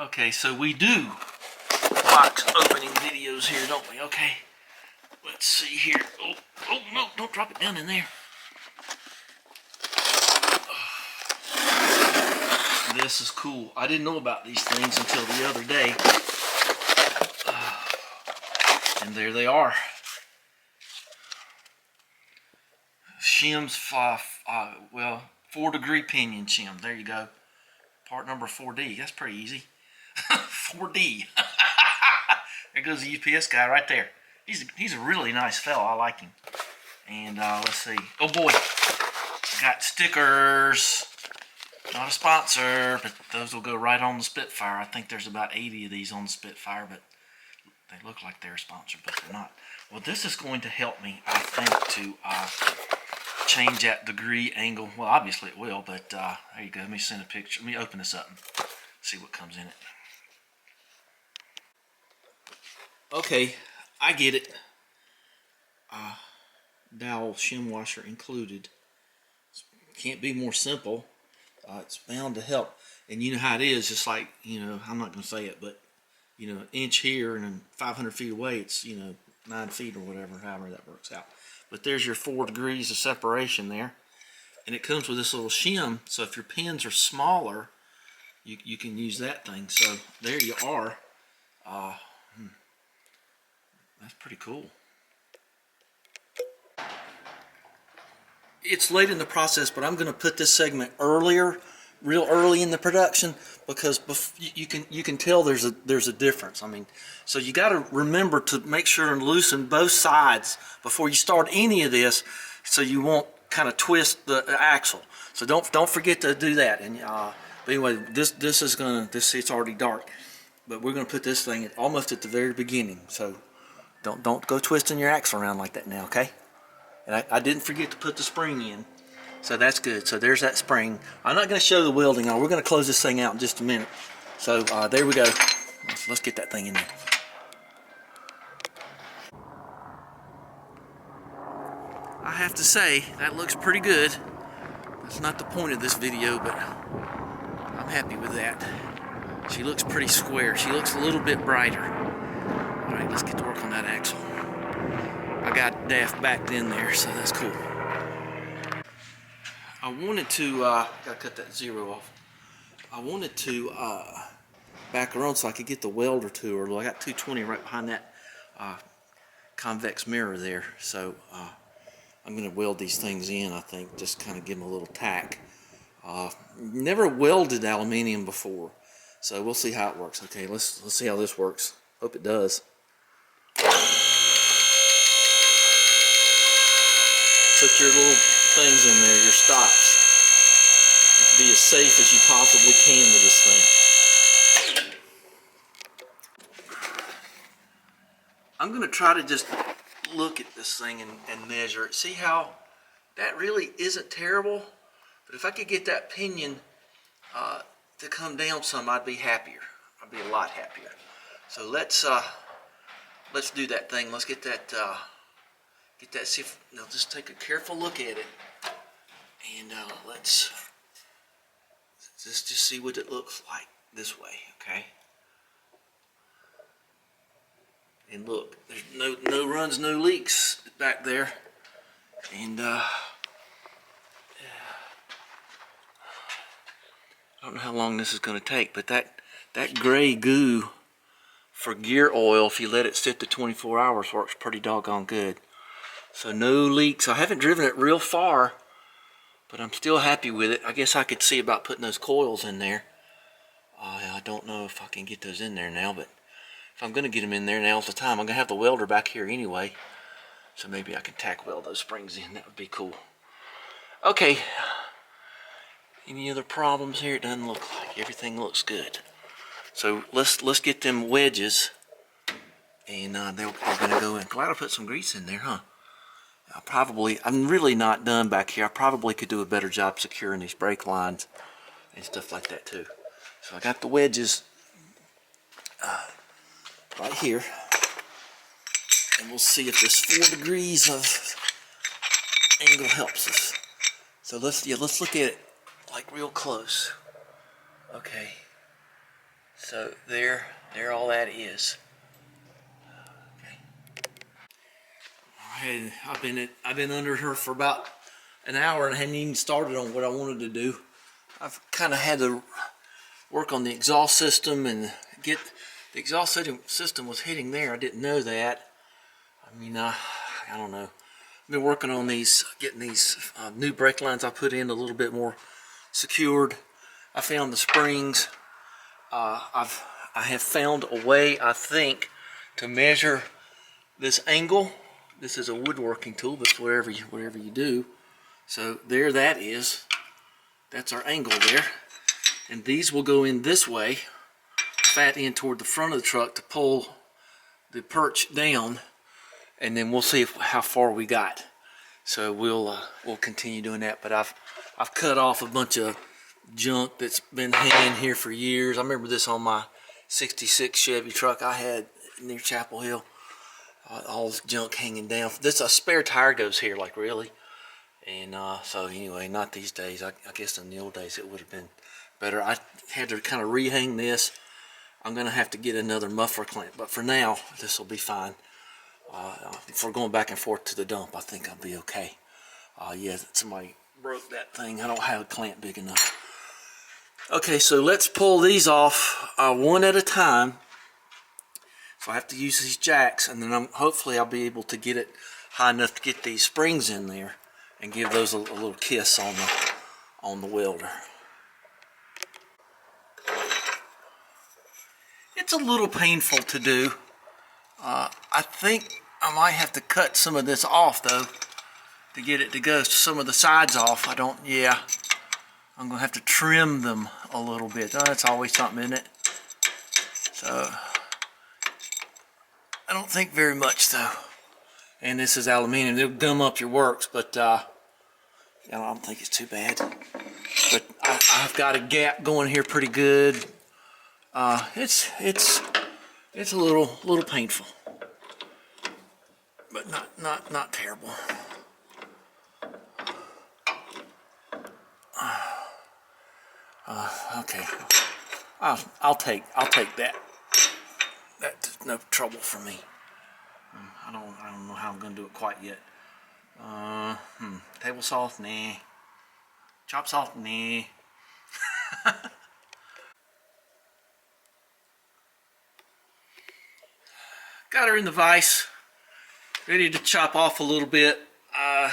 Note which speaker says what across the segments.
Speaker 1: Okay, so we do box opening videos here, don't we? Okay, let's see here. Oh no, don't drop it down in there. This is cool. I didn't know about these things until the other day. And there they are. Shim's 4-degree pinion shim. There you go. Part number 4D. That's pretty easy. 4D. There goes the UPS guy right there. He's a really nice fella. I like him. And let's see. Oh boy. Got stickers. Not a sponsor, but those will go right on the Spitfire. I think there's about 80 of these on the Spitfire, but they look like they're sponsored, but they're not. Well, this is going to help me, I think, to change that degree angle. Well, obviously it will, but there you go. Let me send a picture. Let me open this up and see what comes in it. Okay, I get it. Dowel shim washer included. Can't be more simple. It's bound to help. And you know how it is, just like, you know, I'm not going to say it, but, you know, an inch here and then 500 feet away, it's, you know, 9 feet or whatever, however that works out. But there's your 4 degrees of separation there. And it comes with this little shim, so if your pins are smaller, you can use that thing. So there you are. That's pretty cool. It's late in the process, but I'm going to put this segment earlier, real early in the production, because you can tell there's a difference. I mean, so you got to remember to make sure and loosen both sides before you start any of this, so you won't kind of twist the axle. So don't forget to do that. And but anyway, this is gonna it's already dark, but we're gonna put this thing almost at the very beginning. So don't go twisting your axle around like that now, okay? And I didn't forget to put the spring in, so that's good. So there's that spring. I'm not going to show the welding. We're going to close this thing out in just a minute. So there we go. Let's get that thing in there. I have to say, that looks pretty good. That's not the point of this video, but I'm happy with that. She looks pretty square. She looks a little bit brighter. All right, let's get to work on that axle. I got Daft backed in there, so that's cool. I wanted to, gotta cut that 0 off. I wanted to back her on so I could get the welder to her. I got 220 right behind that convex mirror there. So I'm gonna weld these things in, I think, just kind of give them a little tack. Never welded aluminium before, so we'll see how it works. Okay, let's see how this works. Hope it does. Put your little things in there, your stops. Be as safe as you possibly can with this thing. I'm going to try to just look at this thing and measure it. See how that really isn't terrible? But if I could get that pinion to come down some, I'd be happier. I'd be a lot happier. So let's do that thing. Let's get that... see if, now just take a careful look at it, and let's just see what it looks like this way, okay? And look, there's no runs, no leaks back there, and I don't know how long this is going to take, but that gray goo for gear oil, if you let it sit to 24 hours, works pretty doggone good. So no leaks. I haven't driven it real far, but I'm still happy with it. I guess I could see about putting those coils in there. I don't know if I can get those in there now, but if I'm going to get them in there, now's the time. I'm going to have the welder back here anyway, so maybe I can tack weld those springs in. That would be cool. Okay. Any other problems here? It doesn't look like. Everything looks good. So let's get them wedges, and they're going to go in. Glad I put some grease in there, huh? I'm really not done back here. I probably could do a better job securing these brake lines and stuff like that too. So I got the wedges right here, and we'll see if this 4 degrees of angle helps us. So let's look at it like real close. Okay, So there all that is. Okay. I've been under her for about an hour and hadn't even started on what I wanted to do. I've kind of had to work on the exhaust system and get the exhaust system was hitting there. I didn't know that. I mean, I don't know. I've been working on these, getting these new brake lines I put in a little bit more secured. I found the springs. I have found a way, I think, to measure this angle. This is a woodworking tool, but it's whatever you do. So there that is. That's our angle there. And these will go in this way, fat in toward the front of the truck to pull the perch down, and then we'll see how far we got. So we'll continue doing that. But I've cut off a bunch of junk that's been hanging here for years. I remember this on my '66 Chevy truck I had near Chapel Hill. All this junk hanging down. This a spare tire goes here, like really. And so anyway, not these days. I guess in the old days it would have been better. I had to kind of rehang this. I'm gonna have to get another muffler clamp, but for now this will be fine. If we're going back and forth to the dump, I think I'll be okay. Yeah, somebody broke that thing. I don't have a clamp big enough. Okay, so let's pull these off one at a time. So I have to use these jacks, and then hopefully I'll be able to get it high enough to get these springs in there and give those a little kiss on the welder. It's a little painful to do. I think I might have to cut some of this off though to get it to go. Some of the sides off. Yeah. I'm gonna have to trim them a little bit. Oh, that's always something, isn't it? So I don't think very much though. And this is aluminum. It'll gum up your works, but I don't think it's too bad. But I've got a gap going here pretty good. It's a little painful, but not terrible. Okay, I'll take that. That's no trouble for me. I don't know how I'm gonna do it quite yet. Table saw, nah. Chop saw, nah. Got her in the vise, ready to chop off a little bit. A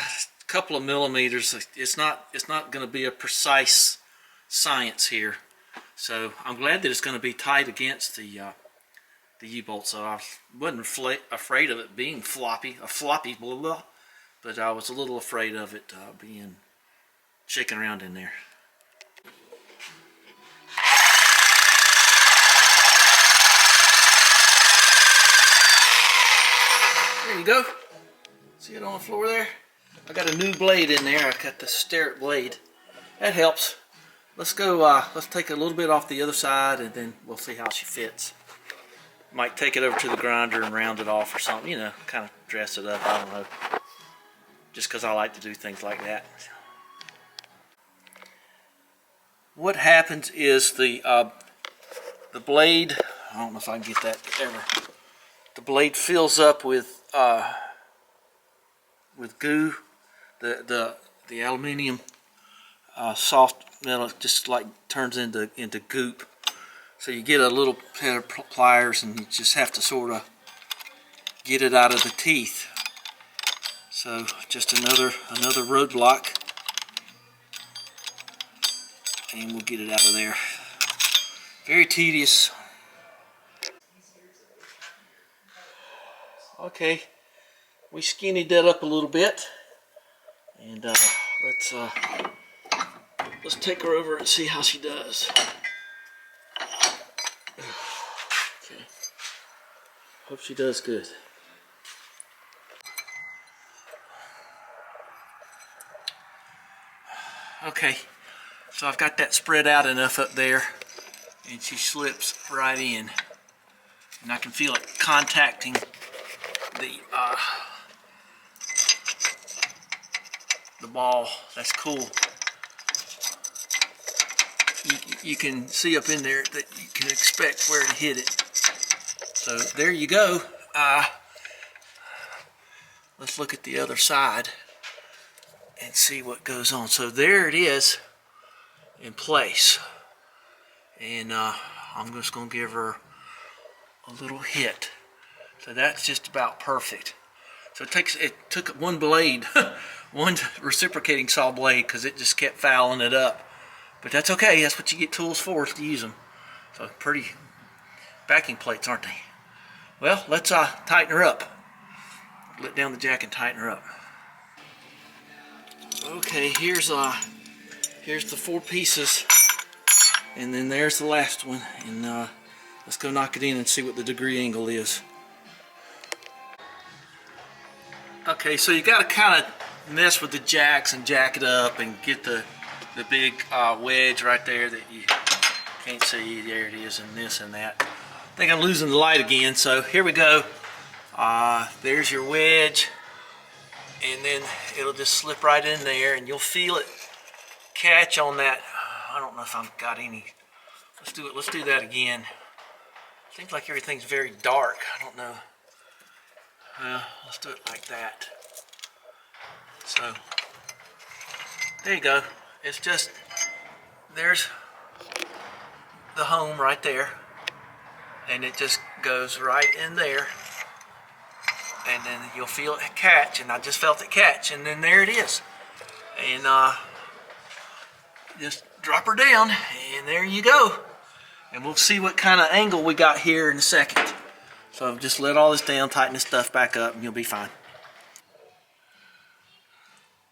Speaker 1: couple of millimeters. It's not going to be a precise science here. So I'm glad that it's going to be tight against the U-bolt. So I wasn't afraid of it being floppy, blah, blah, but I was a little afraid of it being shaking around in there. There you go. See it on the floor there? I got a new blade in there. I got the Starrett blade. That helps. Let's go, let's take a little bit off the other side and then we'll see how she fits. Might take it over to the grinder and round it off or something, you know, kind of dress it up, I don't know. Just because I like to do things like that. What happens is the blade, I don't know if I can get that ever. The blade fills up with goo. The aluminium soft metal just like turns into goop. So you get a little pair of pliers and you just have to sort of get it out of the teeth. So just another roadblock, and we'll get it out of there. Very tedious. Okay, we skinnied that up a little bit, and let's take her over and see how she does. Okay, hope she does good. Okay, so I've got that spread out enough up there, and she slips right in, and I can feel it contacting the ball. That's cool. you can see up in there that you can expect where to hit it. So there you go. Let's look at the other side and see what goes on. So there it is in place. And I'm just going to give her a little hit. So that's just about perfect. So it took one blade, one reciprocating saw blade, because it just kept fouling it up. But that's okay. That's what you get tools for, is to use them. So pretty backing plates, aren't they? Well, let's tighten her up. Let down the jack and tighten her up. Okay, here's the 4 pieces, and then there's the last one. And let's go knock it in and see what the degree angle is. Okay, so you got to kind of mess with the jacks and jack it up and get the big wedge right there that you can't see. There it is, and this and that. I think I'm losing the light again, so here we go. There's your wedge, and then it'll just slip right in there, and you'll feel it catch on that. I don't know if I've got any. Let's do it. Let's do that again. Seems like everything's very dark. I don't know. Let's do it like that. So there you go. It's just, there's the home right there, and it just goes right in there, and then you'll feel it catch, and I just felt it catch, and then there it is. And just drop her down, and there you go. And we'll see what kind of angle we got here in a second. So just let all this down, tighten this stuff back up, and you'll be fine.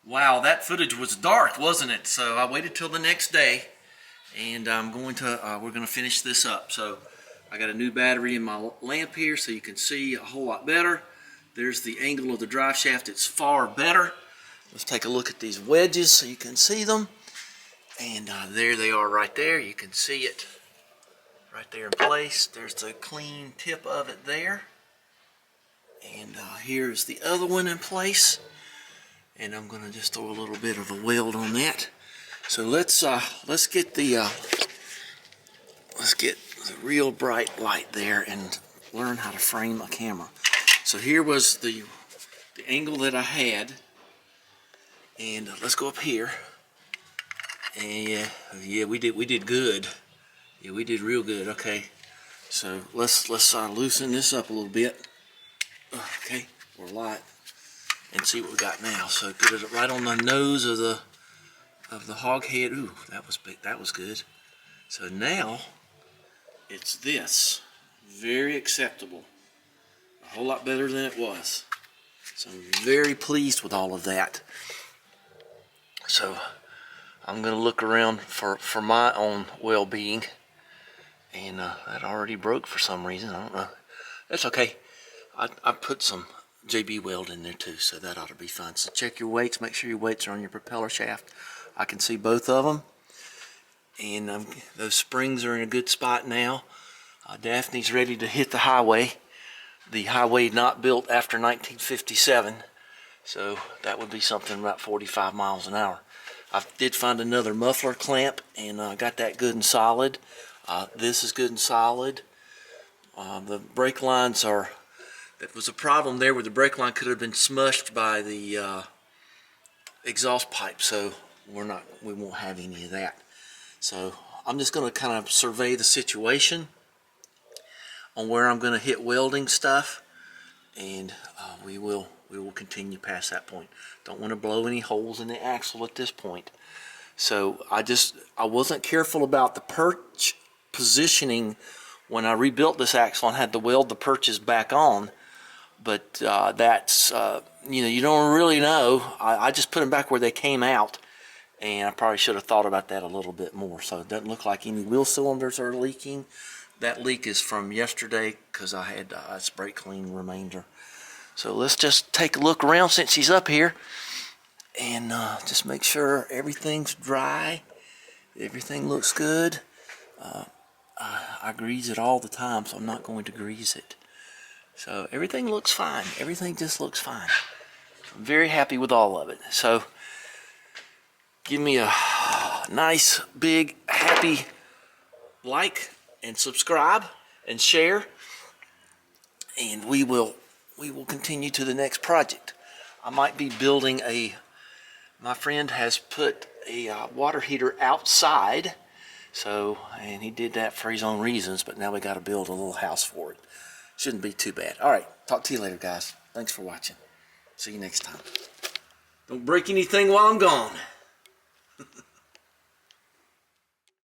Speaker 1: Wow, that footage was dark, wasn't it? So I waited till the next day, and we're going to finish this up. So I got a new battery in my lamp here, so you can see a whole lot better. There's the angle of the drive shaft. It's far better. Let's take a look at these wedges so you can see them. And there they are right there. You can see it right there in place. There's the clean tip of it there. And here's the other one in place. And I'm going to just throw a little bit of a weld on that. So let's get the real bright light there and learn how to frame a camera. So here was the angle that I had, and let's go up here. And yeah, we did good. Yeah, we did real good. Okay, so let's loosen this up a little bit. Okay, or light, and see what we got now. So get it right on the nose of the hog head. Ooh, that was big. That was good. So now it's this. Very acceptable. A whole lot better than it was. So I'm very pleased with all of that. So I'm going to look around for my own well-being. And that already broke for some reason. I don't know. That's okay. I put some JB weld in there too, so that ought to be fine. So check your weights. Make sure your weights are on your propeller shaft. I can see both of them. And those springs are in a good spot now. Daphne's ready to hit the highway. The highway not built after 1957. So that would be something about 45 miles an hour. I did find another muffler clamp, and I got that good and solid. This is good and solid. The brake lines are, that was a problem there where the brake line could have been smushed by the exhaust pipe, so we won't have any of that. So I'm just going to kind of survey the situation on where I'm going to hit welding stuff, and we will continue past that point. Don't want to blow any holes in the axle at this point. So I wasn't careful about the perch positioning when I rebuilt this axle and had to weld the perches back on. But that's you don't really know. I just put them back where they came out, and I probably should have thought about that a little bit more. So it doesn't look like any wheel cylinders are leaking. That leak is from yesterday because I had a brake clean remainder. So let's just take a look around since he's up here, and just make sure everything's dry. Everything looks good. I grease it all the time, so I'm not going to grease it. So everything looks fine. Everything just looks fine. I'm very happy with all of it. So give me a nice big happy like and subscribe and share, and we will continue to the next project. I might be building my friend has put a water heater outside, and he did that for his own reasons, but now we got to build a little house for it. Shouldn't be too bad. All right, talk to you later, guys. Thanks for watching. See you next time. Don't break anything while I'm gone.